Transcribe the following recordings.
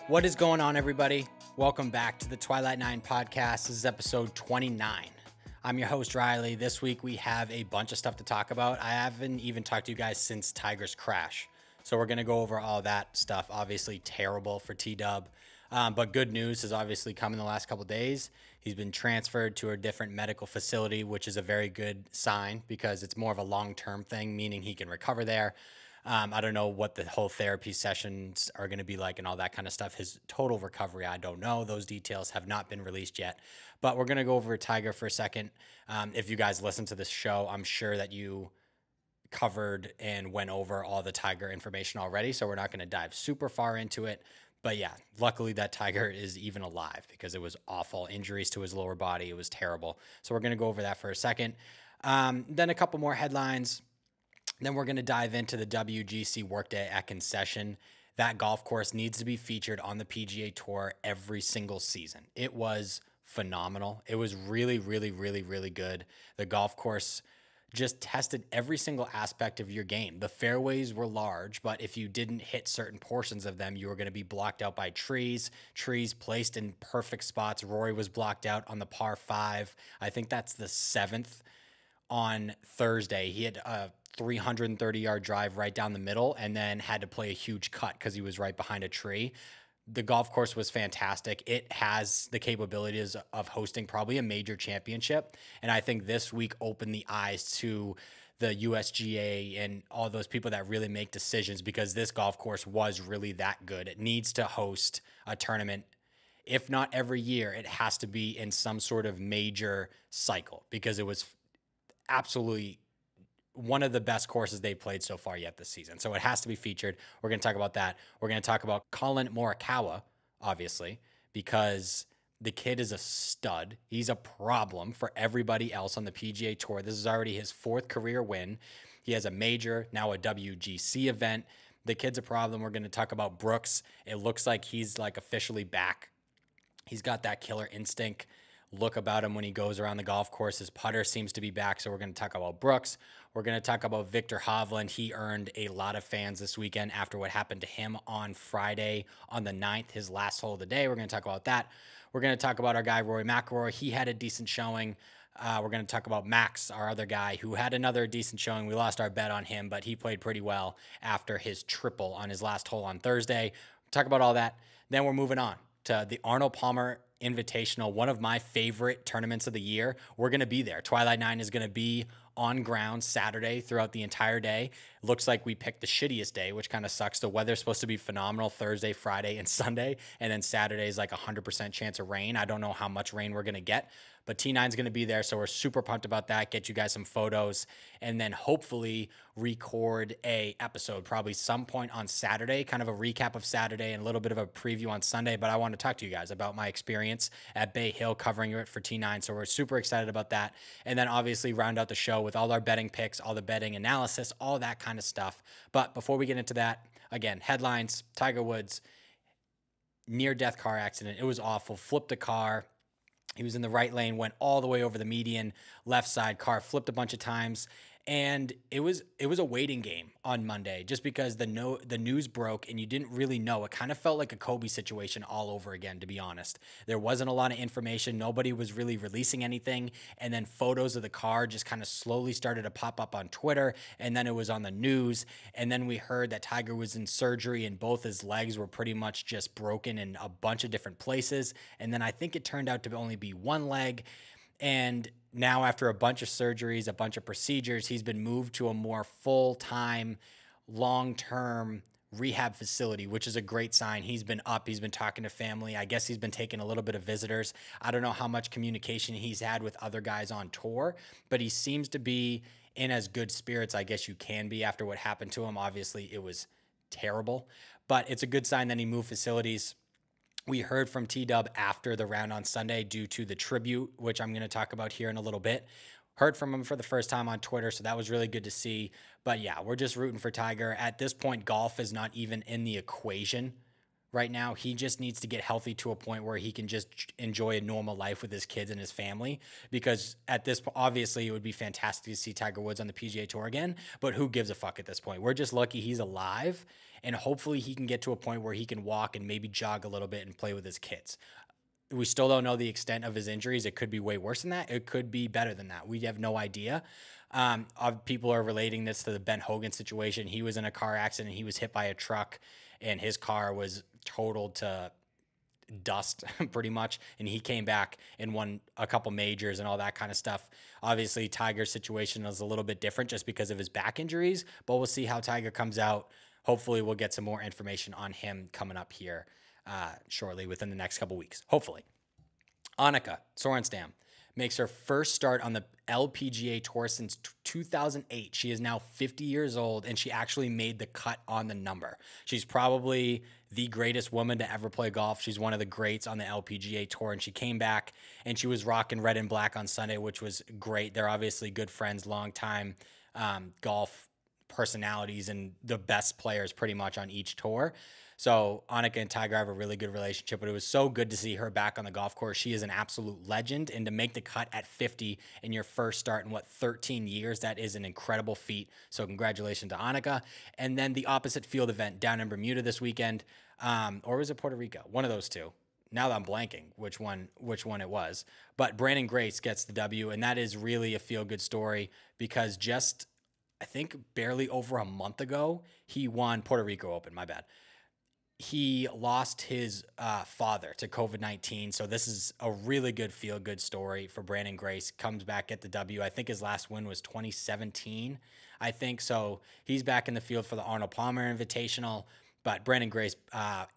What is going on, everybody? Welcome back to the Twilight 9 podcast. This is episode 29. I'm your host, Riley. This week we have a bunch of stuff to talk about. I haven't even talked to you guys since Tiger's crash. So we're going to go over all that stuff. Obviously terrible for T-Dub. But good news has obviously come in the last couple of days. He's been transferred to a different medical facility, which is a very good sign because it's more of a long-term thing, meaning he can recover there. I don't know what the whole therapy sessions are going to be like and all that kind of stuff. His total recovery, I don't know. Those details have not been released yet. But we're going to go over Tiger for a second. If you guys listen to this show, I'm sure that you covered and went over all the Tiger information already. So we're not going to dive super far into it. But yeah, luckily that Tiger is even alive because it was awful. Injuries to his lower body. It was terrible. So we're going to go over that for a second. Then a couple more headlines. Then we're going to dive into the WGC Workday at Concession. That golf course needs to be featured on the PGA Tour every single season. It was phenomenal. It was really, really, really, really good. The golf course just tested every single aspect of your game. The fairways were large, but if you didn't hit certain portions of them, you were going to be blocked out by trees placed in perfect spots. Rory was blocked out on the par 5. I think that's the 7th on Thursday. He had a 330-yard drive right down the middle and then had to play a huge cut because he was right behind a tree. The golf course was fantastic. It has the capabilities of hosting probably a major championship. And I think this week opened the eyes to the USGA and all those people that really make decisions because this golf course was really that good. It needs to host a tournament. If not every year, it has to be in some sort of major cycle because it was absolutely one of the best courses they've played so far yet this season. So it has to be featured. We're going to talk about that. We're going to talk about Collin Morikawa, obviously, because the kid is a stud. He's a problem for everybody else on the PGA Tour. This is already his 4th career win. He has a major, now a WGC event. The kid's a problem. We're going to talk about Brooks. It looks like he's like officially back. He's got that killer instinct look about him when he goes around the golf course. His putter seems to be back, so we're going to talk about Brooks. We're going to talk about Viktor Hovland. He earned a lot of fans this weekend after what happened to him on Friday on the 9th, his last hole of the day. We're going to talk about that. We're going to talk about our guy, Mcilroy. He had a decent showing. We're going to talk about Max, our other guy, who had another decent showing. We lost our bet on him, but he played pretty well after his triple on his last hole on Thursday. We'll talk about all that. Then we're moving on to the Arnold Palmer Invitational, one of my favorite tournaments of the year. We're going to be there. Twilight 9 is going to be on ground Saturday throughout the entire day. Looks like we picked the shittiest day, which kind of sucks. The weather's supposed to be phenomenal Thursday, Friday, and Sunday, and then Saturday is like 100% chance of rain. I don't know how much rain we're going to get, but T9 is going to be there, so we're super pumped about that. Get you guys some photos, and then hopefully record a episode probably some point on Saturday, kind of a recap of Saturday and a little bit of a preview on Sunday. But I want to talk to you guys about my experience at Bay Hill covering it for T9, so we're super excited about that. And then obviously round out the show with all our betting picks, all the betting analysis, all that kind of stuff. But before we get into that, again, headlines: Tiger Woods, near-death car accident. It was awful. Flipped a car. He was in the right lane, went all the way over the median, left side, car flipped a bunch of times. And it was a waiting game on Monday just because the news broke and you didn't really know. It kind of felt like a Kobe situation all over again, to be honest. There wasn't a lot of information. Nobody was really releasing anything. And then photos of the car just kind of slowly started to pop up on Twitter. And then it was on the news. And then we heard that Tiger was in surgery and both his legs were pretty much just broken in a bunch of different places. And then I think it turned out to only be one leg. And now after a bunch of surgeries, a bunch of procedures, he's been moved to a more full-time, long-term rehab facility, which is a great sign. He's been up. He's been talking to family. I guess he's been taking a little bit of visitors. I don't know how much communication he's had with other guys on tour, but he seems to be in as good spirits, I guess you can be after what happened to him. Obviously, it was terrible, but it's a good sign that he moved facilities. We heard from T-Dub after the round on Sunday due to the tribute, which I'm going to talk about here in a little bit. Heard from him for the first time on Twitter, so that was really good to see. But yeah, we're just rooting for Tiger. At this point, golf is not even in the equation right now. He just needs to get healthy to a point where he can just enjoy a normal life with his kids and his family, because at this point, obviously it would be fantastic to see Tiger Woods on the PGA Tour again, but who gives a fuck at this point? We're just lucky he's alive, and hopefully he can get to a point where he can walk and maybe jog a little bit and play with his kids. We still don't know the extent of his injuries. It could be way worse than that. It could be better than that. We have no idea. People are relating this to the Ben Hogan situation. He was in a car accident. He was hit by a truck, and his car was totaled to dust pretty much. And he came back and won a couple majors and all that kind of stuff. Obviously, Tiger's situation is a little bit different just because of his back injuries, but we'll see how Tiger comes out. Hopefully, we'll get some more information on him coming up here shortly within the next couple weeks, hopefully. Annika Sorenstam makes her first start on the LPGA Tour since 2008. She is now 50 years old, and she actually made the cut on the number. She's probably the greatest woman to ever play golf. She's one of the greats on the LPGA Tour, and she came back, and she was rocking red and black on Sunday, which was great. They're obviously good friends, long-time golf personalities, and the best players pretty much on each tour. So Annika and Tiger have a really good relationship, but it was so good to see her back on the golf course. She is an absolute legend, and to make the cut at 50 in your first start in 13 years, that is an incredible feat. So congratulations to Annika. And then the opposite field event down in Bermuda this weekend, or was it Puerto Rico? One of those two. Now that I'm blanking which one it was, but Brandon Grace gets the W, and that is really a feel-good story because just, I think barely over a month ago, he won Puerto Rico Open, my bad. He lost his father to COVID-19. So this is a really good feel-good story for Brandon Grace. Comes back at the W. I think his last win was 2017, I think. So he's back in the field for the Arnold Palmer Invitational. But Brandon Grace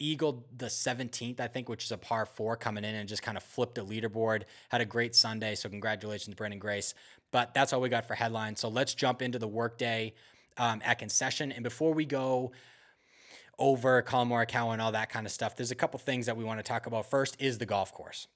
eagled the 17th, I think, which is a par 4 coming in, and just kind of flipped a leaderboard. Had a great Sunday. So congratulations, Brandon Grace. But that's all we got for headlines. So let's jump into the Workday at Concession. And before we go over Colin Morikawa and all that kind of stuff, there's a couple things that we want to talk about. First is the golf course.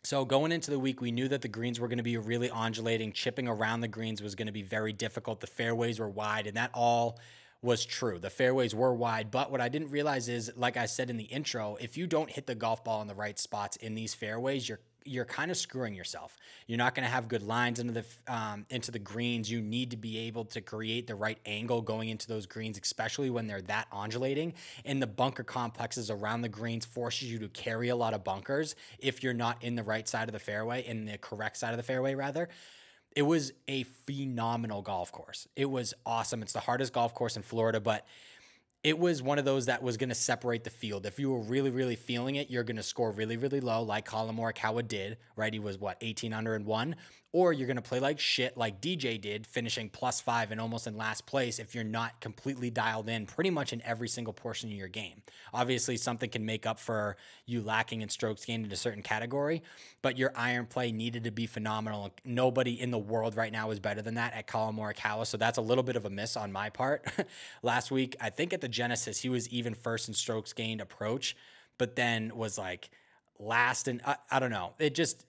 So going into the week, we knew that the greens were going to be really undulating. Chipping around the greens was going to be very difficult. The fairways were wide, and that all was true. The fairways were wide, but what I didn't realize is, like I said in the intro, if you don't hit the golf ball in the right spots in these fairways, you're kind of screwing yourself. You're not going to have good lines into the greens. You need to be able to create the right angle going into those greens, especially when they're that undulating. And the bunker complexes around the greens forces you to carry a lot of bunkers if you're not in the right side of the fairway, in the correct side of the fairway, rather. It was a phenomenal golf course. It was awesome. It's the hardest golf course in Florida, but it was one of those that was going to separate the field. If you were really, really feeling it, you're going to score really, really low, like Colin Morikawa did, right? He was, 18 under and 1? Or you're going to play like shit, like DJ did, finishing +5 and almost in last place if you're not completely dialed in pretty much in every single portion of your game. Obviously, something can make up for you lacking in strokes gained in a certain category, but your iron play needed to be phenomenal. Nobody in the world right now is better than that at Colin Morikawa, so that's a little bit of a miss on my part. Last week, I think at the Genesis, he was even first in strokes gained approach, but then was like last, and I don't know. It just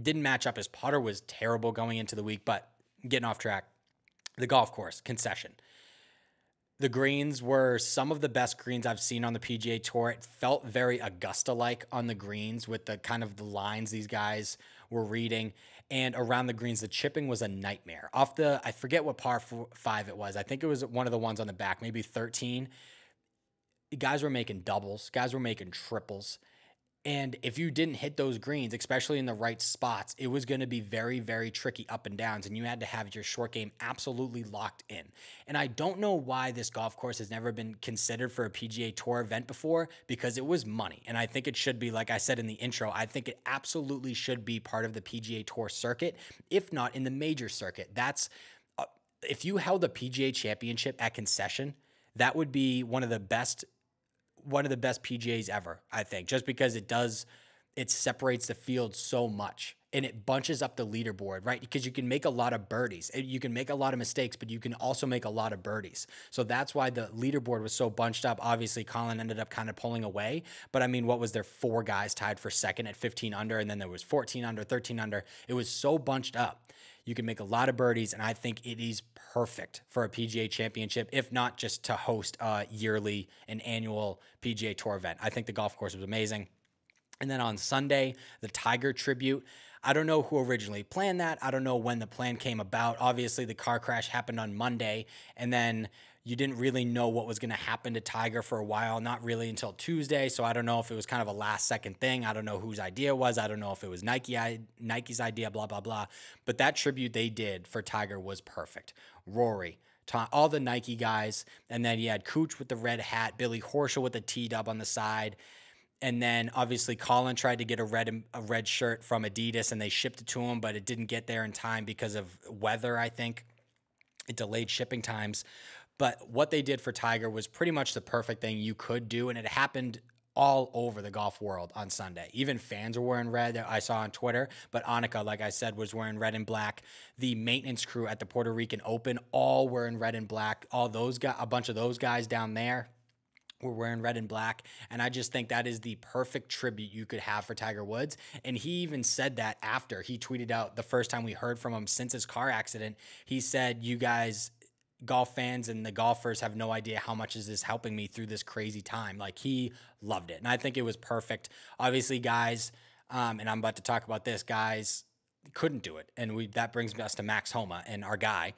didn't match up. His putter was terrible going into the week, but getting off track. The golf course, Concession. The greens were some of the best greens I've seen on the PGA Tour. It felt very Augusta-like on the greens with the kind of the lines these guys were reading. And around the greens, the chipping was a nightmare. I forget what par 5 it was. I think it was one of the ones on the back, maybe 13. Guys were making doubles. Guys were making triples. And if you didn't hit those greens, especially in the right spots, it was going to be very, very tricky up and downs, and you had to have your short game absolutely locked in. And I don't know why this golf course has never been considered for a PGA Tour event before, because it was money. And I think it should be, like I said in the intro, I think it absolutely should be part of the PGA Tour circuit, if not in the major circuit. That's if you held a PGA championship at Concession, that would be one of the best PGAs ever, I think, just because it it separates the field so much and it bunches up the leaderboard, right? Because you can make a lot of birdies. You can make a lot of mistakes, but you can also make a lot of birdies. So that's why the leaderboard was so bunched up. Obviously, Colin ended up kind of pulling away. But I mean, what was there? 4 guys tied for second at 15 under, and then there was 14 under, 13 under. It was so bunched up. You can make a lot of birdies, and I think it is perfect for a PGA championship, if not just to host a yearly and annual PGA Tour event. I think the golf course was amazing. And then on Sunday, the Tiger tribute. I don't know who originally planned that. I don't know when the plan came about. Obviously, the car crash happened on Monday, and then you didn't really know what was going to happen to Tiger for a while, not really until Tuesday. So I don't know if it was kind of a last-second thing. I don't know whose idea it was. I don't know if it was Nike's idea, blah, blah, blah. But that tribute they did for Tiger was perfect. Rory, all the Nike guys, and then you had Cooch with the red hat, Billy Horschel with the T-dub on the side. And then obviously Colin tried to get a red shirt from Adidas, and they shipped it to him, but it didn't get there in time because of weather, I think. It delayed shipping times. But what they did for Tiger was pretty much the perfect thing you could do, and it happened all over the golf world on Sunday. Even fans were wearing red that I saw on Twitter, but Annika, like I said, was wearing red and black. The maintenance crew at the Puerto Rican Open all were in red and black. All those guys, a bunch of those guys down there were wearing red and black, and I just think that is the perfect tribute you could have for Tiger Woods. And he even said that after he tweeted out the first time we heard from him since his car accident. He said, "You guys, golf fans and the golfers, have no idea how much is this helping me through this crazy time." Like, he loved it, and I think it was perfect. Obviously, guys, and I'm about to talk about this, guys couldn't do it, and that brings us to Max Homa and our guy.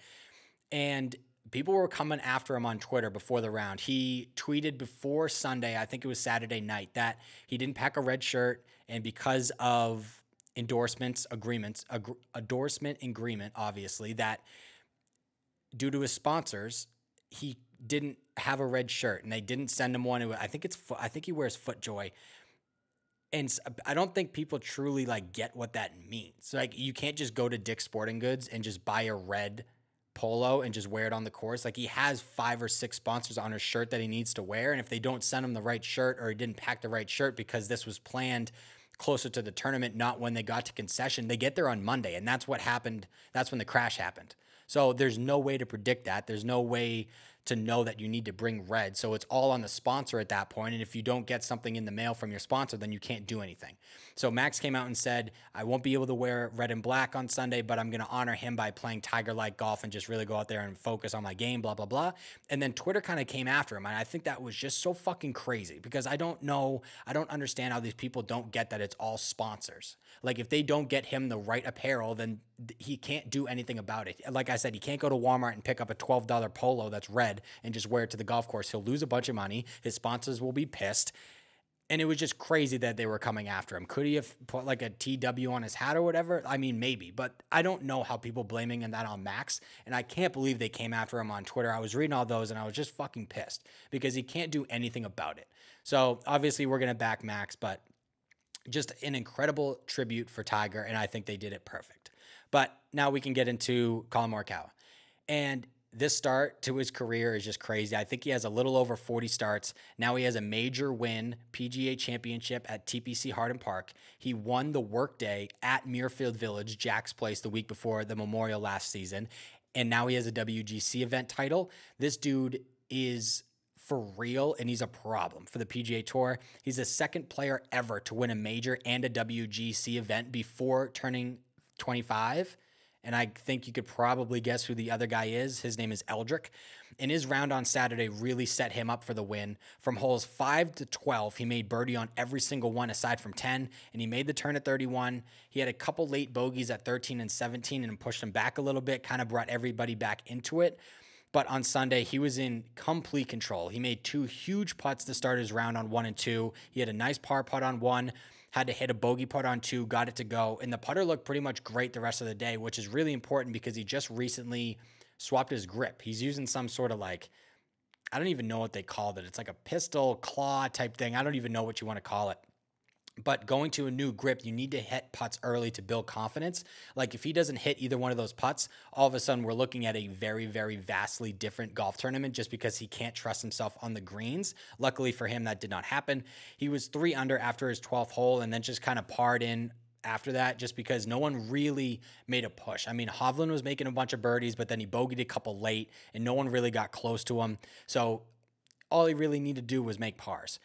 And people were coming after him on Twitter before the round. He tweeted before Sunday, I think it was Saturday night, that he didn't pack a red shirt, and because of endorsement agreement, obviously, that due to his sponsors, he didn't have a red shirt, and they didn't send him one. I think he wears FootJoy. And I don't think people truly get what that means. Like, you can't just go to Dick's Sporting Goods and just buy a red polo and just wear it on the course. Like, he has 5 or 6 sponsors on his shirt that he needs to wear, and if they don't send him the right shirt, or he didn't pack the right shirt because this was planned closer to the tournament, not when they got to Concession, they get there on Monday, and that's what happened. That's when the crash happened. So there's no way to predict that. There's no way to know that you need to bring red. So it's all on the sponsor at that point. And if you don't get something in the mail from your sponsor, then you can't do anything. So Max came out and said, "I won't be able to wear red and black on Sunday, but I'm going to honor him by playing Tiger-like golf and just really go out there and focus on my game, blah, blah, blah." And then Twitter kind of came after him. And I think that was just so fucking crazy, because I don't understand how these people don't get that it's all sponsors. Like, if they don't get him the right apparel, then he can't do anything about it. Like I said, he can't go to Walmart and pick up a $12 polo that's red and just wear it to the golf course. He'll lose a bunch of money. His sponsors will be pissed. And it was just crazy that they were coming after him. Could he have put a TW on his hat or whatever? I mean, maybe. But I don't know how people blaming that on Max. And I can't believe they came after him on Twitter. I was reading all those, and I was just fucking pissed, because he can't do anything about it. So obviously we're going to back Max, but just an incredible tribute for Tiger, and I think they did it perfect. But now we can get into Colin Morikawa. And this start to his career is just crazy. I think he has a little over 40 starts. Now he has a major win, PGA Championship at TPC Hardin Park. He won the Workday at Muirfield Village, Jack's Place, the week before the Memorial last season. And now he has a WGC event title. This dude is for real, and he's a problem for the PGA Tour. He's the second player ever to win a major and a WGC event before turning 25. And I think you could probably guess who the other guy is. His name is Eldrick. And his round on Saturday really set him up for the win. From holes 5 to 12, he made birdie on every single one aside from 10, and he made the turn at 31. He had a couple late bogeys at 13 and 17 and pushed him back a little bit, kind of brought everybody back into it. But on Sunday, he was in complete control. He made 2 huge putts to start his round on 1 and 2. He had a nice par putt on 1, had to hit a bogey putt on 2, got it to go. And the putter looked pretty much great the rest of the day, which is really important because he just recently swapped his grip. He's using some sort of I don't even know what they called it. It's like a pistol claw type thing. I don't even know what you want to call it. But going to a new grip, you need to hit putts early to build confidence. Like if he doesn't hit either one of those putts, all of a sudden we're looking at a very, very vastly different golf tournament just because he can't trust himself on the greens. Luckily for him, that did not happen. He was 3 under after his 12th hole and then just kind of parred in after that just because no one really made a push. I mean, Hovland was making a bunch of birdies, but then he bogeyed a couple late and no one really got close to him. So all he really needed to do was make pars.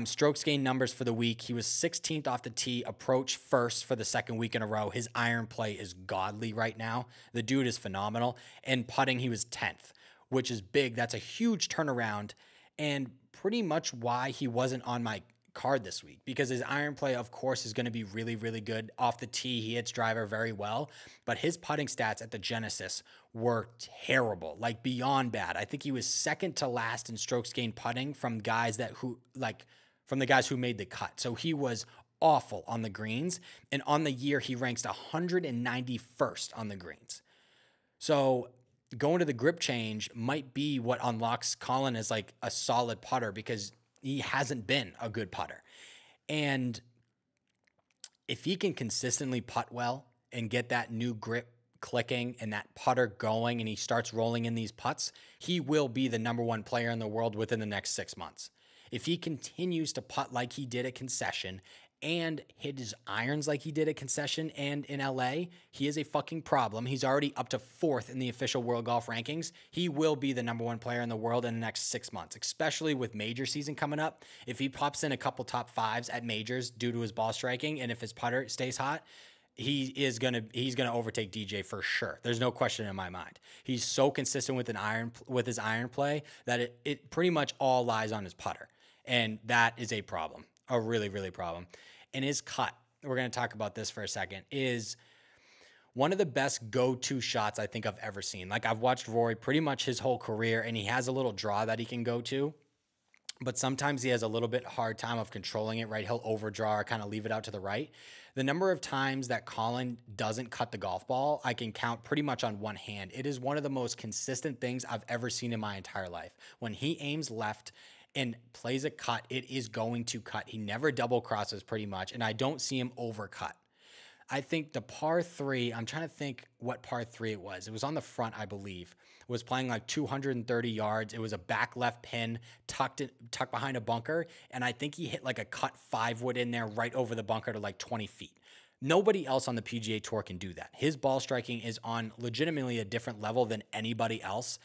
Strokes gained numbers for the week. He was 16th off the tee, approach first for the second week in a row. His iron play is godly right now. The dude is phenomenal. And putting, he was 10th, which is big. That's a huge turnaround and pretty much why he wasn't on my card this week, because his iron play, of course, is going to be really, really good. Off the tee, he hits driver very well, but his putting stats at the Genesis were terrible, like beyond bad. I think he was second to last in strokes gained putting from the guys who made the cut. So he was awful on the greens, and on the year, he ranks 191st on the greens. So going to the grip change might be what unlocks Colin as like a solid putter, because he hasn't been a good putter. And if he can consistently putt well and get that new grip clicking and that putter going and he starts rolling in these putts, he will be the number 1 player in the world within the next 6 months. If he continues to putt like he did at Concession and hit his irons like he did at Concession and in LA, he is a fucking problem. He's already up to 4th in the official world golf rankings. He will be the number 1 player in the world in the next 6 months, especially with major season coming up. If he pops in a couple top 5s at majors due to his ball striking, and if his putter stays hot, he's gonna overtake DJ for sure. There's no question in my mind. He's so consistent with his iron play that it pretty much all lies on his putter, and that is a problem, a really, really problem. And his cut, we're going to talk about this for a second, is one of the best go-to shots I think I've ever seen. Like, I've watched Rory pretty much his whole career, and he has a little draw that he can go to, but sometimes he has a little bit hard time of controlling it, right? He'll overdraw or kind of leave it out to the right. The number of times that Colin doesn't cut the golf ball, I can count pretty much on one hand. It is one of the most consistent things I've ever seen in my entire life. When he aims left and plays a cut, it is going to cut. He never double crosses pretty much, and I don't see him overcut. I think the par 3, I'm trying to think what par 3 it was. It was on the front, I believe. It was playing like 230 yards. It was a back left pin tucked behind a bunker, and I think he hit like a cut 5-wood in there right over the bunker to like 20 feet. Nobody else on the PGA Tour can do that. His ball striking is on legitimately a different level than anybody else.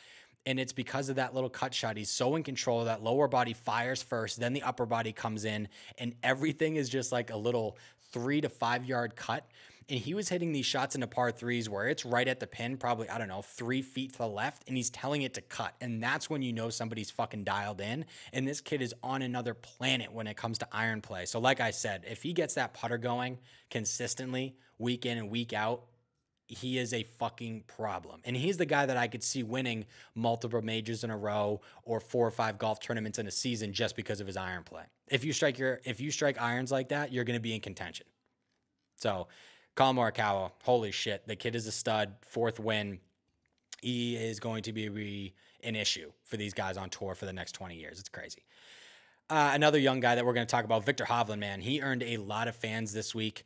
And it's because of that little cut shot. He's so in control. That lower body fires first, then the upper body comes in, and everything is just like a little 3 to 5 yard cut. And he was hitting these shots into par 3s where it's right at the pin, probably, 3 feet to the left, and he's telling it to cut. And that's when you know somebody's fucking dialed in. And this kid is on another planet when it comes to iron play. So like I said, if he gets that putter going consistently, week in and week out, he is a fucking problem. And he's the guy that I could see winning multiple majors in a row or 4 or 5 golf tournaments in a season just because of his iron play. If you strike irons like that, you're going to be in contention. So Colin Morikawa, holy shit, the kid is a stud. 4th win. He is going to be an issue for these guys on tour for the next 20 years. It's crazy. Another young guy that we're going to talk about, Viktor Hovland, man. He earned a lot of fans this week.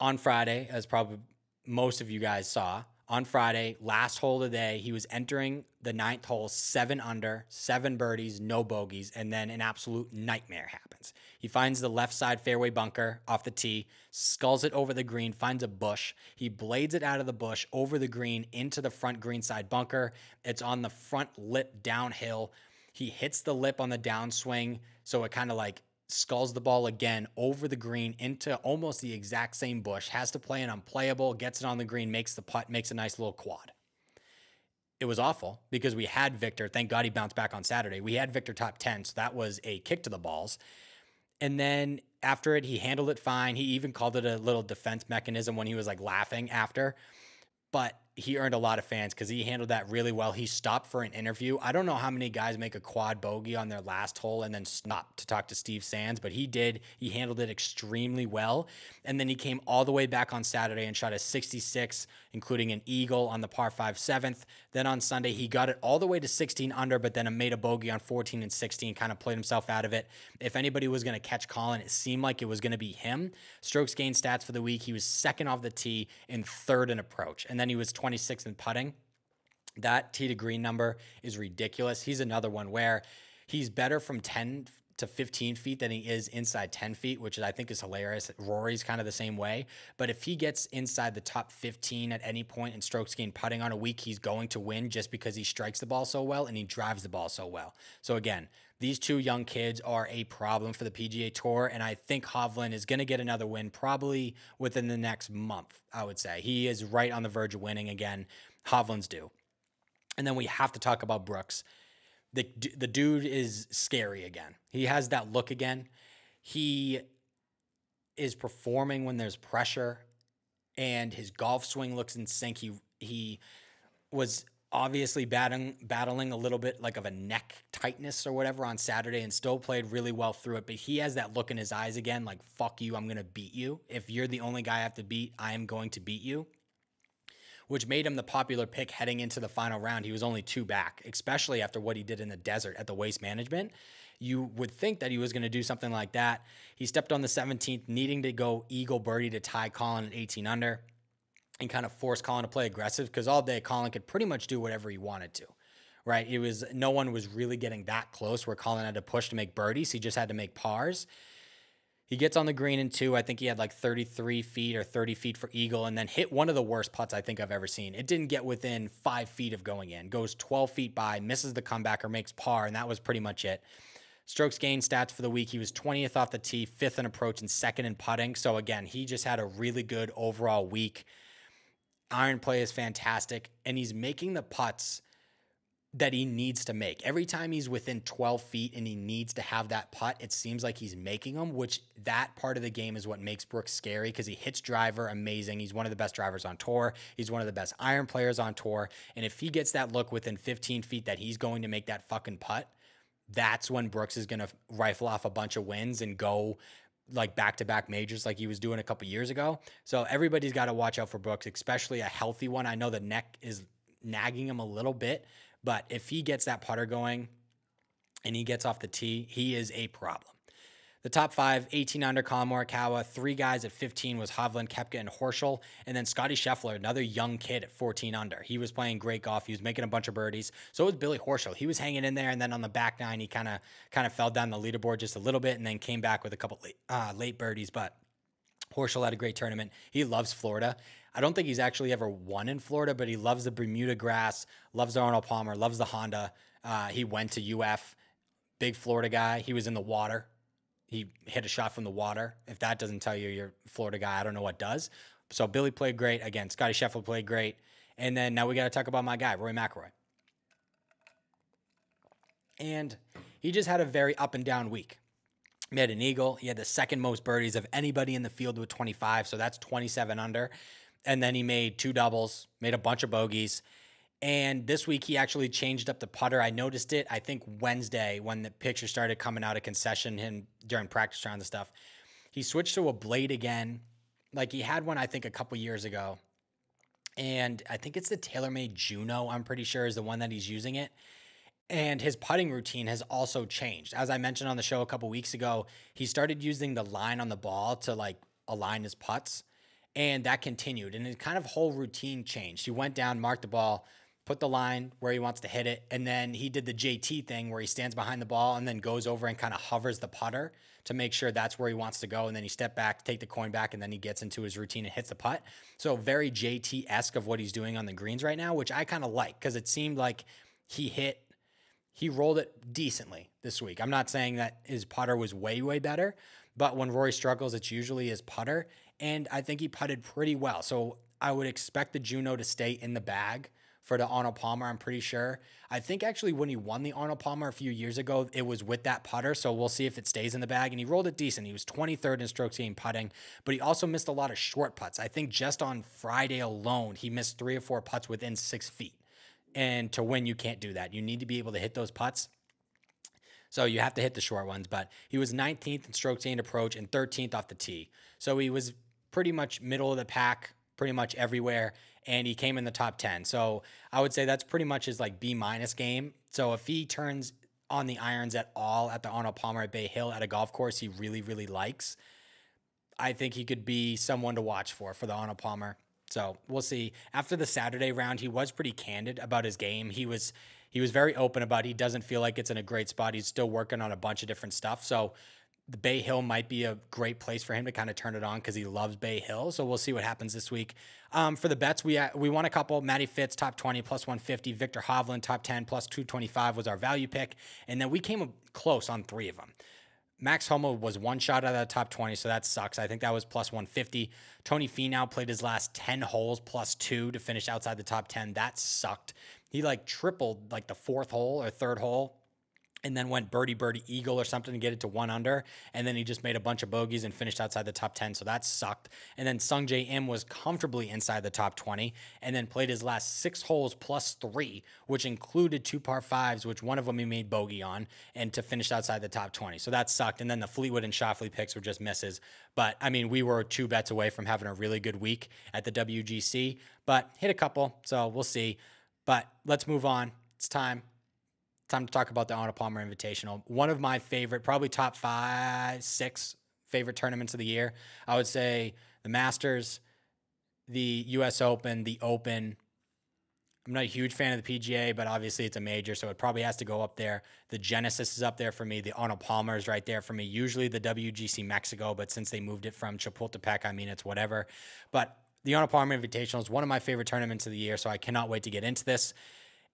On Friday, as probably most of you guys saw, on Friday, last hole of the day, he was entering the 9th hole, 7 under, 7 birdies, no bogeys, and then an absolute nightmare happens. He finds the left side fairway bunker off the tee, sculls it over the green, finds a bush. He blades it out of the bush over the green into the front greenside bunker. It's on the front lip downhill. He hits the lip on the downswing, so it kind of like sculls the ball again over the green into almost the exact same bush, has to play an unplayable, gets it on the green, makes the putt, makes a nice little quad. It was awful because we had Viktor. Thank God he bounced back on Saturday. We had Viktor top 10, so that was a kick to the balls. And then after it, he handled it fine. He even called it a little defense mechanism when he was like laughing after. But he earned a lot of fans because he handled that really well. He stopped for an interview. I don't know how many guys make a quad bogey on their last hole and then stop to talk to Steve Sands, but he did. He handled it extremely well. And then he came all the way back on Saturday and shot a 66, including an eagle on the par 5 7th. Then on Sunday, he got it all the way to 16 under, but then made a bogey on 14 and 16, kind of played himself out of it. If anybody was going to catch Colin, it seemed like it was going to be him. Strokes gained stats for the week. He was second off the tee and third in approach. And then he was 26th in putting. That tee to green number is ridiculous. He's another one where he's better from 10 to 15 feet than he is inside 10 feet, which I think is hilarious. Rory's kind of the same way. But if he gets inside the top 15 at any point in strokes gained putting on a week, he's going to win just because he strikes the ball so well and he drives the ball so well. So again, these two young kids are a problem for the PGA Tour, and I think Hovland is going to get another win probably within the next month, I would say. He is right on the verge of winning again. Hovland's due. And then we have to talk about Brooks. The dude is scary again. He has that look again. He is performing when there's pressure, and his golf swing looks in sync. He was obviously battling a little bit like of a neck tightness or whatever on Saturday and still played really well through it. But he has that look in his eyes again, like, fuck you, I'm going to beat you. If you're the only guy I have to beat, I am going to beat you, which made him the popular pick heading into the final round. He was only 2 back, especially after what he did in the desert at the Waste Management. You would think that he was going to do something like that. He stepped on the 17th, needing to go eagle birdie to tie Colin at 18 under and kind of force Colin to play aggressive, because all day Colin could pretty much do whatever he wanted to, right? No one was really getting that close where Colin had to push to make birdies. He just had to make pars. He gets on the green in 2. I think he had like 33 feet or 30 feet for eagle, and then hit one of the worst putts I think I've ever seen. It didn't get within 5 feet of going in. Goes 12 feet by, misses the comeback or makes par, and that was pretty much it. Strokes gained stats for the week. He was 20th off the tee, 5th in approach, and 2nd in putting. So again, he just had a really good overall week. Iron play is fantastic, and he's making the putts that he needs to make. Every time he's within 12 feet and he needs to have that putt, it seems like he's making them, which that part of the game is what makes Brooks scary, because he hits driver amazing. He's one of the best drivers on tour. He's one of the best iron players on tour. And if he gets that look within 15 feet that he's going to make that fucking putt, that's when Brooks is going to rifle off a bunch of wins and go like back-to-back majors like he was doing a couple years ago. So everybody's got to watch out for Brooks, especially a healthy one. I know the neck is nagging him a little bit, but if he gets that putter going and he gets off the tee, he is a problem. The top 5, 18 under, Colin Morikawa. 3 guys at 15 was Hovland, Koepka, and Horschel. And then Scotty Scheffler, another young kid at 14 under. He was playing great golf. He was making a bunch of birdies. So was Billy Horschel. He was hanging in there, and then on the back 9, he kind of fell down the leaderboard just a little bit and then came back with a couple late birdies. But Horschel had a great tournament. He loves Florida. I don't think he's actually ever won in Florida, but he loves the Bermuda grass, loves the Arnold Palmer, loves the Honda. He went to UF, big Florida guy. He was in the water. He hit a shot from the water. If that doesn't tell you you're a Florida guy, I don't know what does. So Billy played great. Again, Scotty Scheffler played great. And then now we got to talk about my guy, Rory McIlroy. And he just had a very up and down week. He had an eagle. He had the second most birdies of anybody in the field with 25, so that's 27 under. And then he made 2 doubles, made a bunch of bogeys. And this week he actually changed up the putter. I noticed it, I think, Wednesday when the picture started coming out of Concession him during practice round and stuff. He switched to a blade again. Like he had one, I think, a couple years ago. And I think it's the TaylorMade Juno, I'm pretty sure, is the one that he's using it. And his putting routine has also changed. As I mentioned on the show a couple weeks ago, he started using the line on the ball to like align his putts. And that continued. And his kind of whole routine changed. He went down, marked the ball, put the line where he wants to hit it, and then he did the JT thing where he stands behind the ball and then goes over and kind of hovers the putter to make sure that's where he wants to go, and then he step back, take the coin back, and then he gets into his routine and hits the putt. So very JT-esque of what he's doing on the greens right now, which I kind of like, because it seemed like he rolled it decently this week. I'm not saying that his putter was way, way better, but when Rory struggles, it's usually his putter, and I think he putted pretty well. So I would expect the Juno to stay in the bag for the Arnold Palmer, I'm pretty sure. I think actually when he won the Arnold Palmer a few years ago, it was with that putter, so we'll see if it stays in the bag. And he rolled it decent. He was 23rd in strokes gained putting, but he also missed a lot of short putts. I think just on Friday alone, he missed 3 or 4 putts within 6 feet. And to win, you can't do that. You need to be able to hit those putts. So you have to hit the short ones, but he was 19th in strokes gained approach and 13th off the tee. So he was pretty much middle of the pack, pretty much everywhere, and he came in the top 10. So I would say that's pretty much his like B- game. So if he turns on the irons at all at the Arnold Palmer at Bay Hill at a golf course he really, really likes, I think he could be someone to watch for the Arnold Palmer. So we'll see. After the Saturday round, he was pretty candid about his game. He was very open about he doesn't feel like it's in a great spot. He's still working on a bunch of different stuff. So the Bay Hill might be a great place for him to kind of turn it on because he loves Bay Hill. So we'll see what happens this week. For the bets, we won a couple. Maddie Fitz, top 20, plus 150. Victor Hovland, top 10, plus 225 was our value pick. And then we came close on 3 of them. Max Homa was 1 shot out of the top 20, so that sucks. I think that was plus 150. Tony Finau played his last 10 holes plus 2 to finish outside the top 10. That sucked. He like tripled like the 4th hole or 3rd hole and then went birdie eagle or something to get it to 1 under. And then he just made a bunch of bogeys and finished outside the top 10. So that sucked. And then Sung Jae Im was comfortably inside the top 20 and then played his last 6 holes plus 3, which included 2 par 5s, which one of them he made bogey on, and to finish outside the top 20. So that sucked. And then the Fleetwood and Schauffele picks were just misses. But I mean, we were 2 bets away from having a really good week at the WGC, but hit a couple. So we'll see. But let's move on. It's time to talk about the Arnold Palmer Invitational. One of my favorite, probably top 5, 6 favorite tournaments of the year. I would say the Masters, the US Open, the Open. I'm not a huge fan of the PGA, but obviously it's a major, so it probably has to go up there. The Genesis is up there for me. The Arnold Palmer is right there for me. Usually the WGC Mexico, but since they moved it from Chapultepec, I mean, it's whatever. But the Arnold Palmer Invitational is one of my favorite tournaments of the year, so I cannot wait to get into this.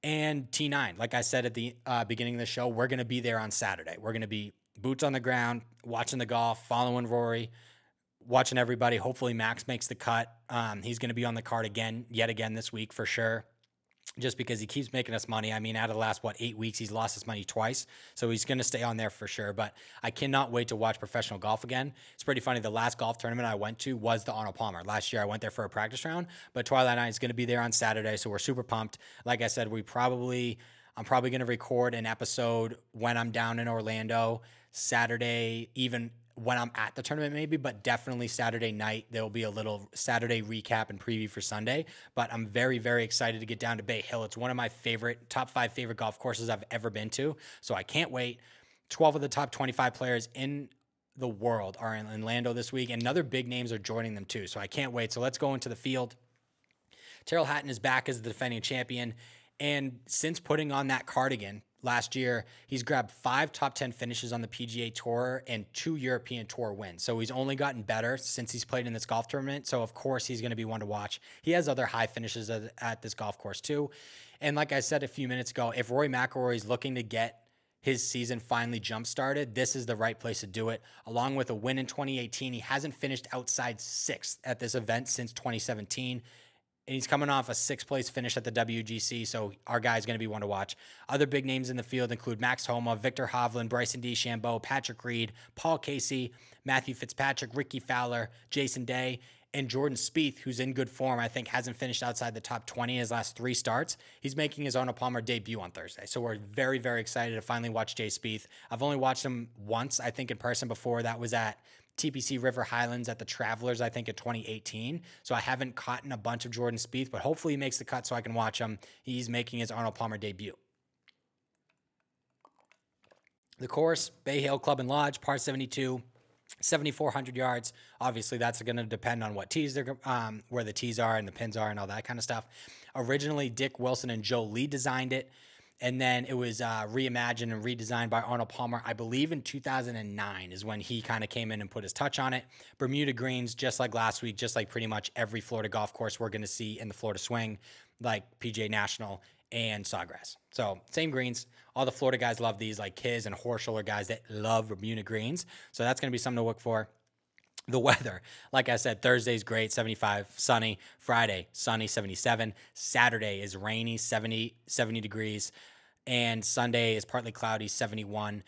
And T9, like I said at the beginning of the show, we're going to be there on Saturday. We're going to be boots on the ground, watching the golf, following Rory, watching everybody. Hopefully Max makes the cut. He's going to be on the card yet again this week for sure, just because he keeps making us money. I mean, out of the last, 8 weeks, he's lost his money twice. So he's going to stay on there for sure. But I cannot wait to watch professional golf again. It's pretty funny. The last golf tournament I went to was the Arnold Palmer. Last year I went there for a practice round, but Twilight Night is going to be there on Saturday. So we're super pumped. Like I said, I'm probably going to record an episode when I'm down in Orlando Saturday, even when I'm at the tournament maybe, but definitely Saturday night. There'll be a little Saturday recap and preview for Sunday, but I'm very, very excited to get down to Bay Hill. It's one of my top 5 favorite golf courses I've ever been to, so I can't wait. 12 of the top 25 players in the world are in Orlando this week, and other big names are joining them too, so I can't wait. So let's go into the field. Tyrrell Hatton is back as the defending champion, and since putting on that cardigan last year, he's grabbed 5 top 10 finishes on the PGA Tour and 2 European Tour wins. So he's only gotten better since he's played in this golf tournament. So of course he's going to be one to watch. He has other high finishes at this golf course too. And like I said a few minutes ago, if Rory McIlroy is looking to get his season finally jump-started, this is the right place to do it. Along with a win in 2018, he hasn't finished outside 6th at this event since 2017. And he's coming off a 6th place finish at the WGC, so our guy's going to be one to watch. Other big names in the field include Max Homa, Victor Hovland, Bryson DeChambeau, Patrick Reed, Paul Casey, Matthew Fitzpatrick, Ricky Fowler, Jason Day, and Jordan Spieth, who's in good form. I think hasn't finished outside the top 20 in his last 3 starts. He's making his Arnold Palmer debut on Thursday, so we're very, very excited to finally watch Jay Spieth. I've only watched him once, I think, in person before. That was at TPC River Highlands at the Travelers, I think, in 2018. So I haven't caught in a bunch of Jordan Spieth, but hopefully he makes the cut so I can watch him. He's making his Arnold Palmer debut. The course, Bay Hill Club and Lodge, par 72, 7,400 yards. Obviously, that's going to depend on what tees they're, where the tees are and the pins are and all that kind of stuff. Originally, Dick Wilson and Joe Lee designed it. And then it was reimagined and redesigned by Arnold Palmer. I believe in 2009 is when he kind of came in and put his touch on it. Bermuda greens, just like last week, just like pretty much every Florida golf course we're going to see in the Florida Swing, like PGA National and Sawgrass. So same greens. All the Florida guys love these, like Kiz and Horschel are guys that love Bermuda greens. So that's going to be something to look for. The weather, like I said, Thursday's great, 75, sunny. Friday, sunny, 77. Saturday is rainy, 70 degrees. And Sunday is partly cloudy, 71.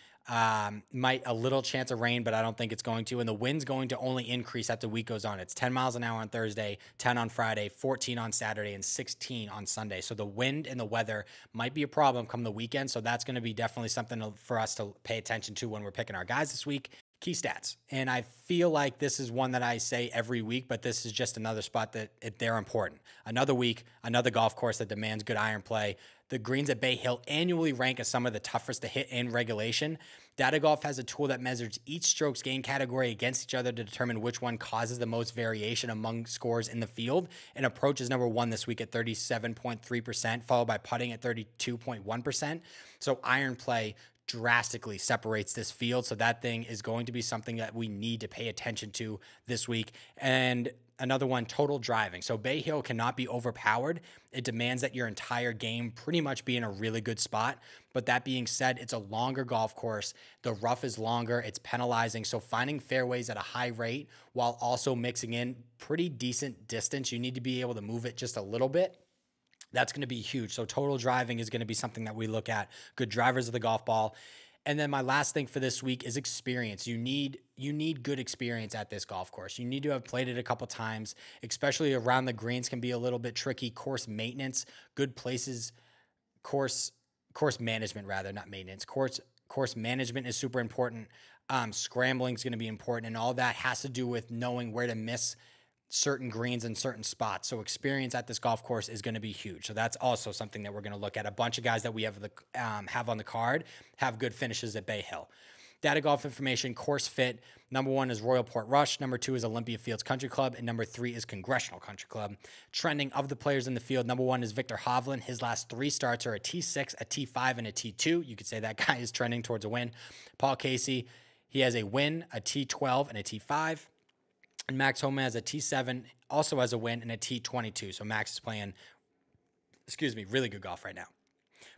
Might a little chance of rain, but I don't think it's going to. And the wind's going to only increase as the week goes on. It's 10 miles an hour on Thursday, 10 on Friday, 14 on Saturday, and 16 on Sunday. So the wind and the weather might be a problem come the weekend. So that's going to be definitely something for us to pay attention to when we're picking our guys this week. Key stats. And I feel like this is one that I say every week, but this is just another spot that they're important. Another week, another golf course that demands good iron play. The greens at Bay Hill annually rank as some of the toughest to hit in regulation. Data Golf has a tool that measures each strokes gained category against each other to determine which one causes the most variation among scores in the field. And approach is number one this week at 37.3%, followed by putting at 32.1%. So iron play drastically separates this field. So that thing is going to be something that we need to pay attention to this week. And another one, total driving. So Bay Hill cannot be overpowered. It demands that your entire game pretty much be in a really good spot. But that being said, it's a longer golf course. The rough is longer. It's penalizing. So finding fairways at a high rate while also mixing in pretty decent distance, you need to be able to move it just a little bit. That's going to be huge. So total driving is going to be something that we look at. Good drivers of the golf ball. And then my last thing for this week is experience. You need good experience at this golf course. You need to have played it a couple times, especially around the greens can be a little bit tricky. Course maintenance, good places, course management rather, not maintenance. Course management is super important. Scrambling is going to be important, and all that has to do with knowing where to miss certain greens in certain spots. So experience at this golf course is going to be huge. So that's also something that we're going to look at. A bunch of guys that we have on the card have good finishes at Bay Hill. Data golf information, course fit. Number one is Royal Port Rush. Number two is Olympia Fields Country Club. And number three is Congressional Country Club. Trending of the players in the field, number one is Viktor Hovland. His last three starts are a T6, a T5, and a T2. You could say that guy is trending towards a win. Paul Casey, he has a win, a T12, and a T5. And Max Homa has a T7, also has a win, and a T22. So Max is playing, really good golf right now.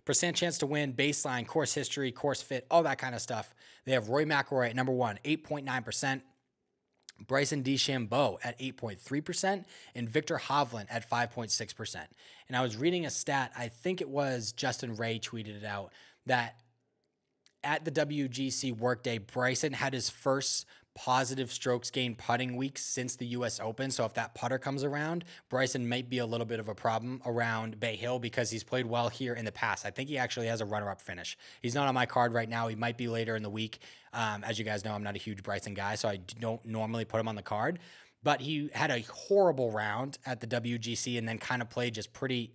Percent chance to win, baseline, course history, course fit, all that kind of stuff. They have Rory McIlroy at number one, 8.9%. Bryson DeChambeau at 8.3%. And Viktor Hovland at 5.6%. And I was reading a stat, I think it was Justin Ray tweeted it out, that at the WGC Workday, Bryson had his first positive strokes gained putting week since the U.S. Open. So if that putter comes around, Bryson might be a little bit of a problem around Bay Hill because he's played well here in the past. I think he actually has a runner-up finish. He's not on my card right now. He might be later in the week. As you guys know, I'm not a huge Bryson guy, so I don't normally put him on the card. But he had a horrible round at the WGC and then kind of played just pretty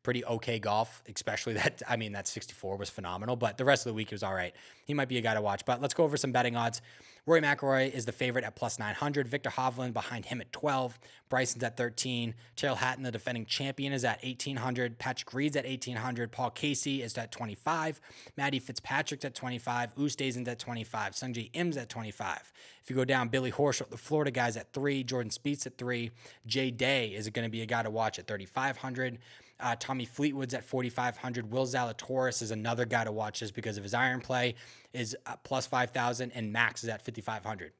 okay golf, especially that 64 was phenomenal, but the rest of the week was all right. He might be a guy to watch, but let's go over some betting odds. Rory McIlroy is the favorite at plus 900. Viktor Hovland behind him at 12. Bryson's at 13. Tyrrell Hatton, the defending champion, is at 1,800. Patrick Reed's at 1,800. Paul Casey is at 25. Maddie Fitzpatrick's at 25. Oosthuizen's at 25. Sungjae Im's at 25. If you go down, Billy Horschel, the Florida guy's at 3. Jordan Spieth's at 3. Jay Day is going to be a guy to watch at 3,500. Tommy Fleetwood's at 4,500. Will Zalatoris is another guy to watch just because of his iron play, is plus 5,000, and Max is at 5,500.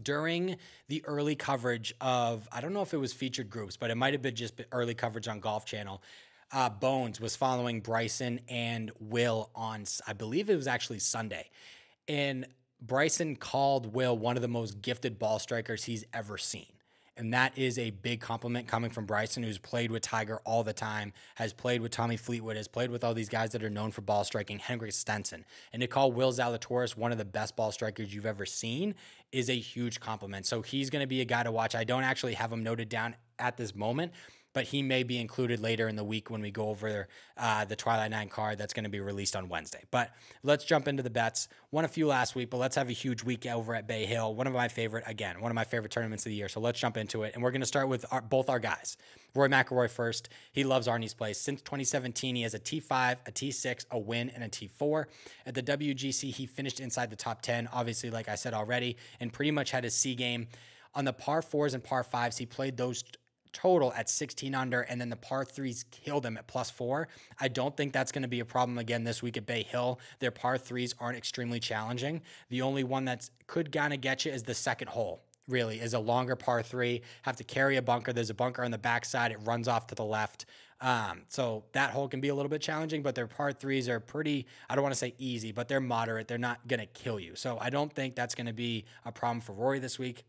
During the early coverage of, I don't know if it was featured groups, but it might have been just early coverage on Golf Channel, Bones was following Bryson and Will on, I believe it was actually Sunday. And Bryson called Will one of the most gifted ball strikers he's ever seen. And that is a big compliment coming from Bryson, who's played with Tiger all the time, has played with Tommy Fleetwood, has played with all these guys that are known for ball striking, Henrik Stenson. And to call Will Zalatoris one of the best ball strikers you've ever seen is a huge compliment. So he's going to be a guy to watch. I don't actually have him noted down at this moment, but he may be included later in the week when we go over the Twilight 9 card that's going to be released on Wednesday. But let's jump into the bets. Won a few last week, but let's have a huge week over at Bay Hill. One of my favorite tournaments of the year. So let's jump into it. And we're going to start with both our guys. Rory McIlroy first. He loves Arnie's place. Since 2017, he has a T5, a T6, a win, and a T4. At the WGC, he finished inside the top 10, obviously, like I said already, and pretty much had his C game. On the par 4s and par 5s, he played those total at 16 under, and then the par 3s killed him at plus 4. I don't think that's going to be a problem again this week at Bay Hill. Their par 3s aren't extremely challenging. The only one that could kind of get you is the second hole. really, is a longer par 3, have to carry a bunker. There's a bunker on the backside. It runs off to the left. So that hole can be a little bit challenging, but their par 3s are pretty, I don't want to say easy, but they're moderate. They're not going to kill you. So I don't think that's going to be a problem for Rory this week.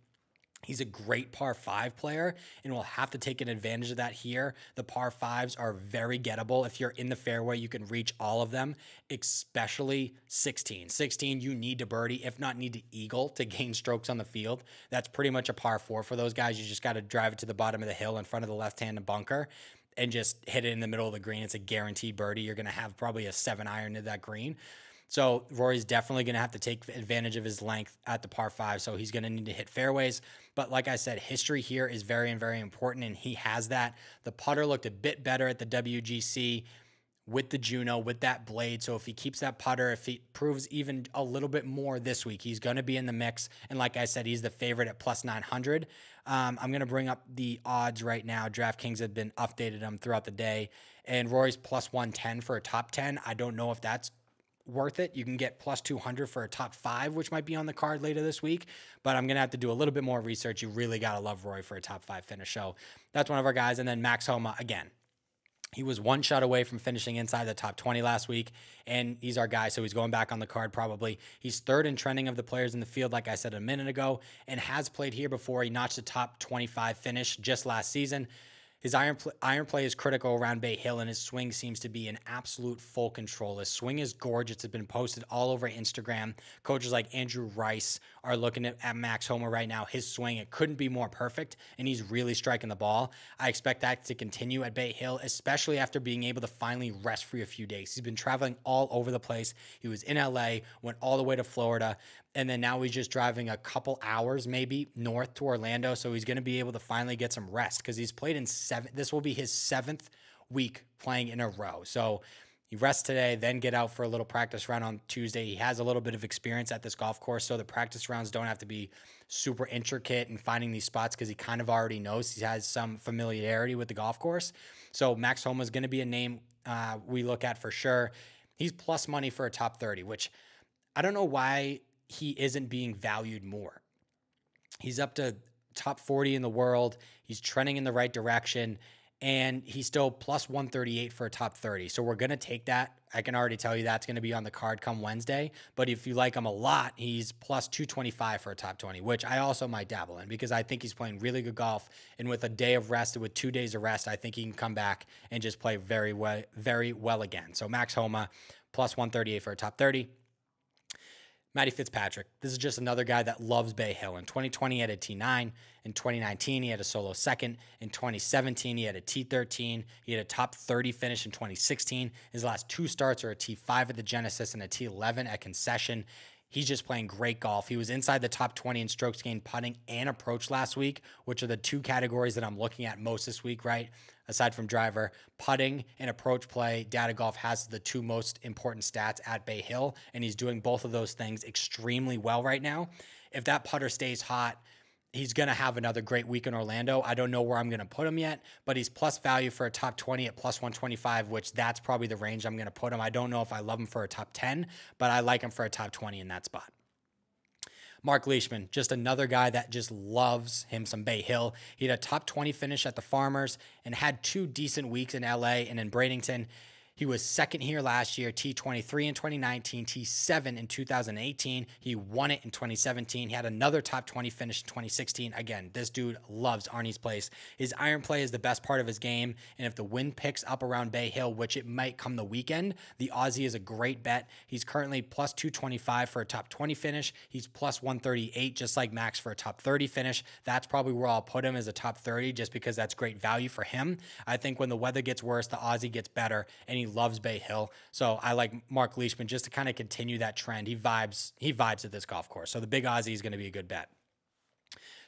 He's a great par 5 player, and we'll have to take an advantage of that here. The par 5s are very gettable. If you're in the fairway, you can reach all of them, especially 16. 16, you need to birdie, if not need to eagle to gain strokes on the field. That's pretty much a par 4 for those guys. You just got to drive it to the bottom of the hill in front of the left-hand bunker and just hit it in the middle of the green. It's a guaranteed birdie. You're going to have probably a 7-iron to that green. So Rory's definitely going to have to take advantage of his length at the par 5. So he's going to need to hit fairways. But like I said, history here is very, very important, and he has that. The putter looked a bit better at the WGC with the Juno, with that blade. So if he keeps that putter, if he proves even a little bit more this week, he's going to be in the mix. And like I said, he's the favorite at plus 900. I'm going to bring up the odds right now. DraftKings have been updated them throughout the day. And Rory's plus 110 for a top 10. I don't know if that's worth it. You can get plus 200 for a top 5, which might be on the card later this week, but I'm going to have to do a little bit more research. You really got to love Rory for a top 5 finish. So that's one of our guys. And then Max Homa, again, he was one shot away from finishing inside the top 20 last week, and he's our guy, so he's going back on the card probably. He's third in trending of the players in the field, like I said a minute ago, and has played here before. He notched a top 25 finish just last season. His iron play is critical around Bay Hill, and his swing seems to be in absolute full control. His swing is gorgeous. It's been posted all over Instagram. Coaches like Andrew Rice are looking at Max Homa right now. His swing, it couldn't be more perfect, and he's really striking the ball. I expect that to continue at Bay Hill, especially after being able to finally rest for a few days. He's been traveling all over the place. He was in LA, went all the way to Florida, and then now he's just driving a couple hours maybe north to Orlando. So he's going to be able to finally get some rest because he's played in this will be his 7th week playing in a row. So he rests today, then get out for a little practice round on Tuesday. He has a little bit of experience at this golf course, so the practice rounds don't have to be super intricate in finding these spots because he kind of already knows. He has some familiarity with the golf course. So Max Homa is going to be a name we look at for sure. He's plus money for a top 30, which I don't know why he isn't being valued more. He's up to top 40 in the world. He's trending in the right direction, and he's still plus 138 for a top 30. So we're going to take that. I can already tell you that's going to be on the card come Wednesday. But if you like him a lot, he's plus 225 for a top 20, which I also might dabble in because I think he's playing really good golf. And with a day of rest, with 2 days of rest, I think he can come back and just play very well again. So Max Homa, plus 138 for a top 30. Maddie Fitzpatrick. This is just another guy that loves Bay Hill. In 2020, he had a T9. In 2019, he had a solo second. In 2017, he had a T13. He had a top 30 finish in 2016. His last 2 starts are a T5 at the Genesis and a T11 at Concession. He's just playing great golf. He was inside the top 20 in strokes gained, putting, and approach last week, which are the 2 categories that I'm looking at most this week, right? Aside from driver, putting and approach play, Data Golf has the 2 most important stats at Bay Hill, and he's doing both of those things extremely well right now. If that putter stays hot, he's going to have another great week in Orlando. I don't know where I'm going to put him yet, but he's plus value for a top 20 at plus 125, which that's probably the range I'm going to put him. I don't know if I love him for a top 10, but I like him for a top 20 in that spot. Mark Leishman, just another guy that just loves him some Bay Hill. He had a top 20 finish at the Farmers and had 2 decent weeks in LA and in Bradenton. He was second here last year, T23 in 2019, T7 in 2018. He won it in 2017. He had another top 20 finish in 2016. Again, this dude loves Arnie's Place. His iron play is the best part of his game, and if the wind picks up around Bay Hill, which it might come the weekend, the Aussie is a great bet. He's currently plus 225 for a top 20 finish. He's plus 138, just like Max for a top 30 finish. That's probably where I'll put him as a top 30, just because that's great value for him. I think when the weather gets worse, the Aussie gets better, and he loves Bay Hill. So I like Mark Leishman just to kind of continue that trend. He vibes at this golf course. So the big Aussie is going to be a good bet.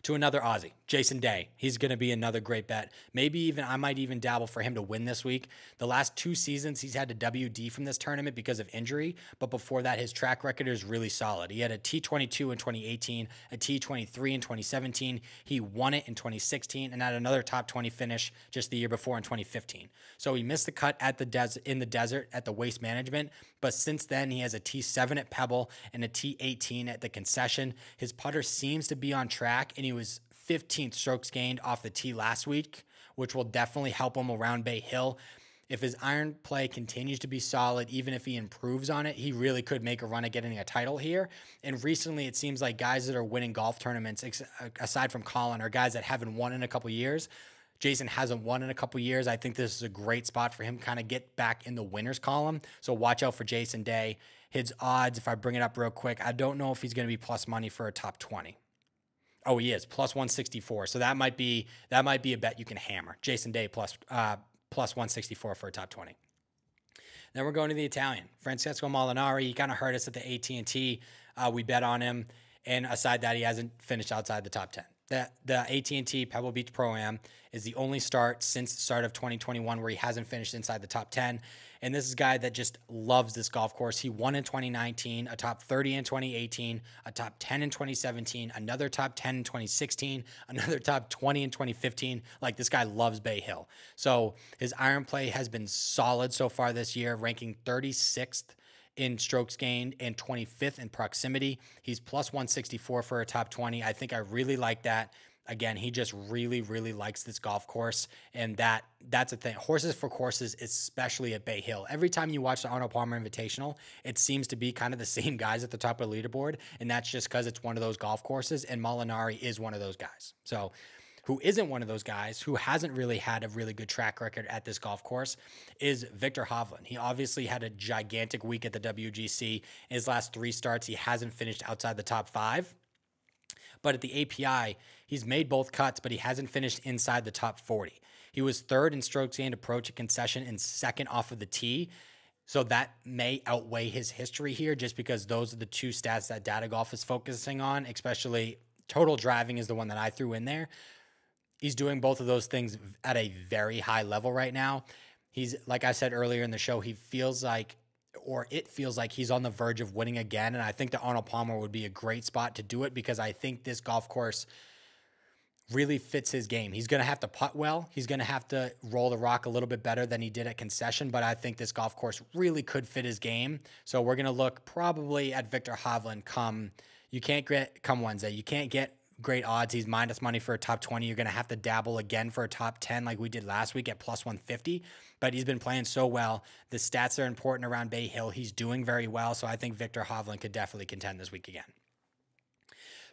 To another Aussie, Jason Day. He's going to be another great bet. I might even dabble for him to win this week. The last 2 seasons, he's had to WD from this tournament because of injury, but before that, his track record is really solid. He had a T22 in 2018, a T23 in 2017. He won it in 2016 and had another top 20 finish just the year before in 2015. So he missed the cut at in the desert at the Waste Management, but since then, he has a T7 at Pebble and a T18 at the Concession. His putter seems to be on track, and he He was 15th strokes gained off the tee last week, which will definitely help him around Bay Hill. If his iron play continues to be solid, even if he improves on it, he really could make a run at getting a title here. And recently, it seems like guys that are winning golf tournaments, aside from Colin, are guys that haven't won in a couple years. Jason hasn't won in a couple years. I think this is a great spot for him to kind of get back in the winners column. So watch out for Jason Day. His odds, if I bring it up real quick, I don't know if he's going to be plus money for a top 20. Oh, he is plus 164. So that might be a bet you can hammer. Jason Day plus 164 for a top 20. Then we're going to the Italian. Francesco Molinari, he kind of hurt us at the AT&T. We bet on him. And aside that, he hasn't finished outside the top 10. The AT&T Pebble Beach Pro-Am is the only start since the start of 2021 where he hasn't finished inside the top 10. And this is a guy that just loves this golf course. He won in 2019, a top 30 in 2018, a top 10 in 2017, another top 10 in 2016, another top 20 in 2015. Like, this guy loves Bay Hill. So his iron play has been solid so far this year, ranking 36th in strokes gained and 25th in proximity. He's plus 164 for a top 20. I think I really like that. Again, he just really, really likes this golf course, and that's a thing. Horses for courses, especially at Bay Hill. Every time you watch the Arnold Palmer Invitational, it seems to be kind of the same guys at the top of the leaderboard, and that's just because it's one of those golf courses, and Molinari is one of those guys. So who isn't one of those guys, who hasn't really had a really good track record at this golf course, is Viktor Hovland. He obviously had a gigantic week at the WGC. In his last 3 starts, he hasn't finished outside the top 5. But at the API, he's made both cuts, but he hasn't finished inside the top 40. He was 3rd in strokes gained approach at Concession and 2nd off of the tee. So that may outweigh his history here, just because those are the 2 stats that Data Golf is focusing on, especially total driving is the one that I threw in there. He's doing both of those things at a very high level right now. He's, like I said earlier in the show, it feels like he's on the verge of winning again. And I think the Arnold Palmer would be a great spot to do it, because I think this golf course really fits his game. He's going to have to putt well. He's going to have to roll the rock a little bit better than he did at Concession, but I think this golf course really could fit his game. So we're going to look probably at Viktor Hovland come Wednesday. You can't get great odds. He's minus money for a top 20. You're going to have to dabble again for a top 10 like we did last week at plus 150. But he's been playing so well. The stats are important around Bay Hill. He's doing very well. So I think Viktor Hovland could definitely contend this week again.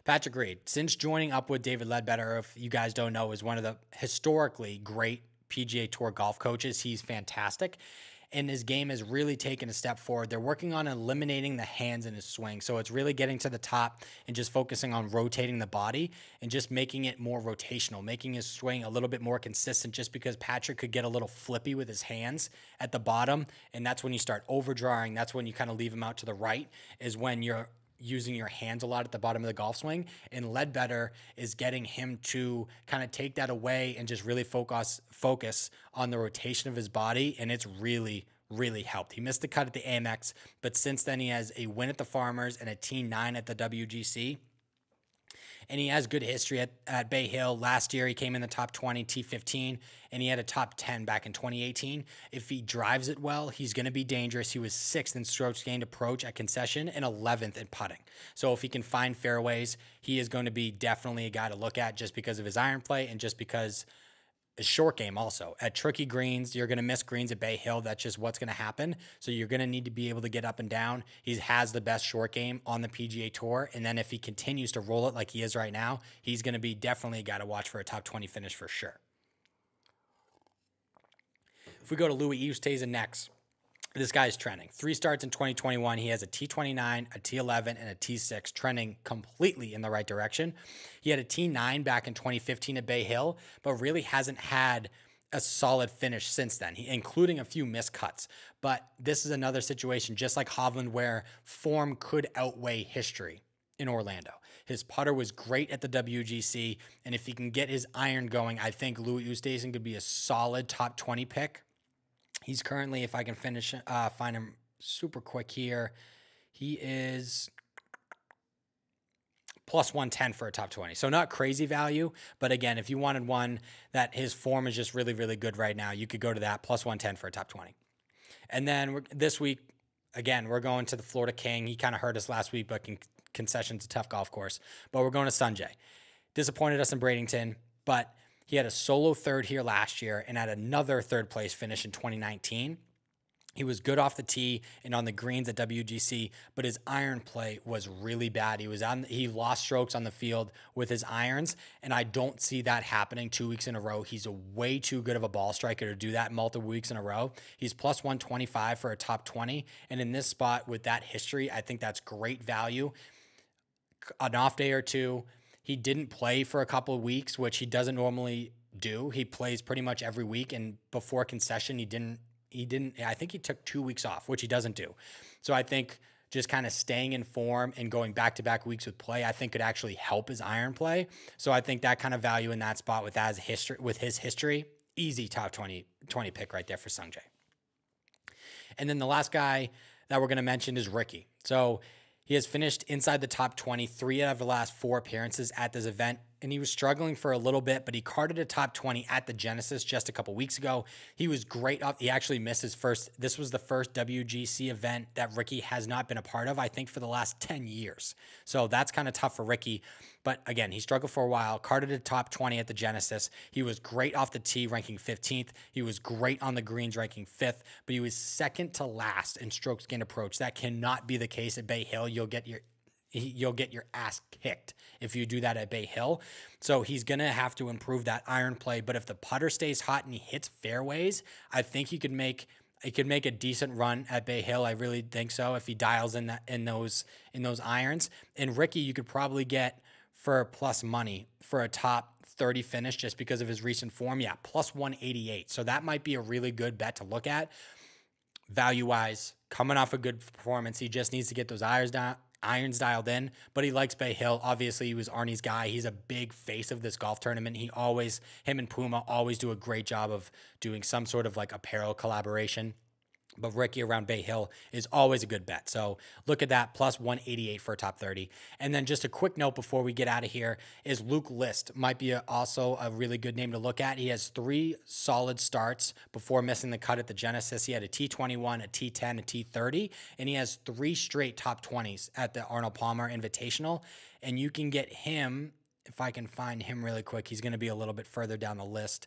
Patrick Reed, since joining up with David Ledbetter, if you guys don't know, is one of the historically great PGA Tour golf coaches. He's fantastic. And his game has really taken a step forward. They're working on eliminating the hands in his swing. So it's really getting to the top and just focusing on rotating the body and just making it more rotational, making his swing a little bit more consistent, just because Patrick could get a little flippy with his hands at the bottom. And that's when you start overdrawing. That's when you kind of leave him out to the right, is when you're using your hands a lot at the bottom of the golf swing. And Ledbetter is getting him to kind of take that away and just really focus on the rotation of his body. And it's really, really helped. He missed the cut at the Amex, but since then he has a win at the Farmers and a T9 at the WGC. And he has good history at Bay Hill. Last year, he came in the top 20, T15, and he had a top 10 back in 2018. If he drives it well, he's going to be dangerous. He was 6th in strokes gained approach at Concession and 11th in putting. So if he can find fairways, he is going to be definitely a guy to look at, just because of his iron play and just because a short game also. At tricky greens, you're going to miss greens at Bay Hill. That's just what's going to happen. So you're going to need to be able to get up and down. He has the best short game on the PGA Tour. And then if he continues to roll it like he is right now, he's going to be definitely a guy to watch for a top 20 finish for sure. If we go to Louis Oosthuizen next, this guy is trending. 3 starts in 2021. He has a T29, a T11, and a T6, trending completely in the right direction. He had a T9 back in 2015 at Bay Hill, but really hasn't had a solid finish since then, including a few missed cuts. But this is another situation, just like Hovland, where form could outweigh history in Orlando. His putter was great at the WGC, and if he can get his iron going, I think Louis Oosthuizen could be a solid top 20 pick. He's currently, if I can find him super quick here, he is plus 110 for a top 20. So not crazy value, but again, if you wanted one that his form is just really, really good right now, you could go to that, plus 110 for a top 20. And then this week, again, we're going to the Florida King. He kind of hurt us last week, but Concession's a tough golf course. But we're going to Sanjay. Disappointed us in Bradenton, but he had a solo third here last year and had another third place finish in 2019. He was good off the tee and on the greens at WGC, but his iron play was really bad. He lost strokes on the field with his irons, and I don't see that happening 2 weeks in a row. He's a way too good of a ball striker to do that multiple weeks in a row. He's plus 125 for a top 20, and in this spot with that history, I think that's great value. An off day or two, he didn't play for a couple of weeks, which he doesn't normally do. He plays pretty much every week, and before Concession, he didn't, I think he took 2 weeks off, which he doesn't do. So I think just kind of staying in form and going back-to-back weeks with play, I think could actually help his iron play. So I think that kind of value in that spot with his history, easy top 20 pick right there for Sungjae. And then the last guy that we're going to mention is Ricky. So he has finished inside the top 20, 3 out of the last 4 appearances at this event, and he was struggling for a little bit, but he carded a top 20 at the Genesis just a couple weeks ago. He was great up. He actually missed his first. This was the first WGC event that Ricky has not been a part of, I think, for the last 10 years. So that's kind of tough for Ricky. But again, he struggled for a while, carded a top 20 at the Genesis. He was great off the tee, ranking 15th. He was great on the greens, ranking 5th, but he was second to last in strokes gained approach. That cannot be the case at Bay Hill. You'll get your ass kicked if you do that at Bay Hill. So he's going to have to improve that iron play. But if the putter stays hot and he hits fairways, I think he could make a decent run at Bay Hill. I really think so if he dials in those irons. And Ricky, you could probably get for plus money for a top 30 finish just because of his recent form. Yeah, plus 188. So that might be a really good bet to look at. Value-wise, coming off a good performance, he just needs to get those irons dialed in, but he likes Bay Hill. Obviously, he was Arnie's guy. He's a big face of this golf tournament. Him and Puma always do a great job of doing some sort of like apparel collaboration. But Ricky around Bay Hill is always a good bet. So look at that, plus 188 for a top 30. And then just a quick note before we get out of here is Luke List might be also a really good name to look at. He has 3 solid starts before missing the cut at the Genesis. He had a T21, a T10, a T30, and he has 3 straight top 20s at the Arnold Palmer Invitational. And you can get him, if I can find him really quick, he's going to be a little bit further down the list.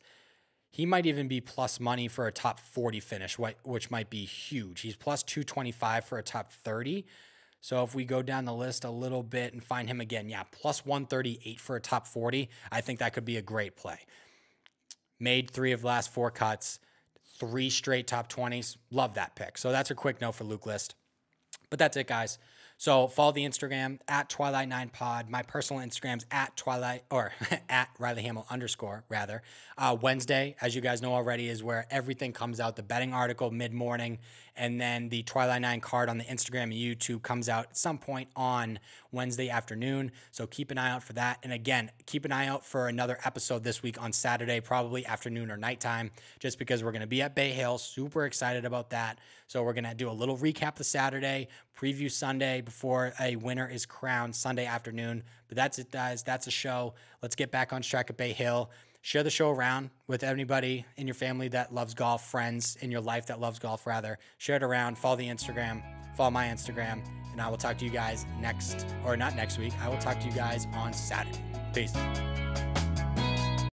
He might even be plus money for a top 40 finish, which might be huge. He's plus 225 for a top 30. So if we go down the list a little bit and find him again, yeah, plus 138 for a top 40. I think that could be a great play. Made 3 of the last 4 cuts, 3 straight top 20s. Love that pick. So that's a quick note for Luke List. But that's it, guys. So follow the Instagram at Twilight9pod. My personal Instagram's at Twilight or at Riley Hamill _ rather. Wednesday, as you guys know already, is where everything comes out. The betting article mid-morning, and then the Twilight 9 card on the Instagram and YouTube comes out at some point on Wednesday afternoon. So keep an eye out for that. And again, keep an eye out for another episode this week on Saturday, probably afternoon or nighttime, just because we're going to be at Bay Hill. Super excited about that. So we're going to do a little recap the Saturday, preview Sunday before a winner is crowned Sunday afternoon. But that's it, guys. That's a show. Let's get back on track at Bay Hill. Share the show around with anybody in your family that loves golf, friends in your life that loves golf, rather. Share it around. Follow the Instagram. Follow my Instagram. And I will talk to you guys not next week. I will talk to you guys on Saturday. Peace.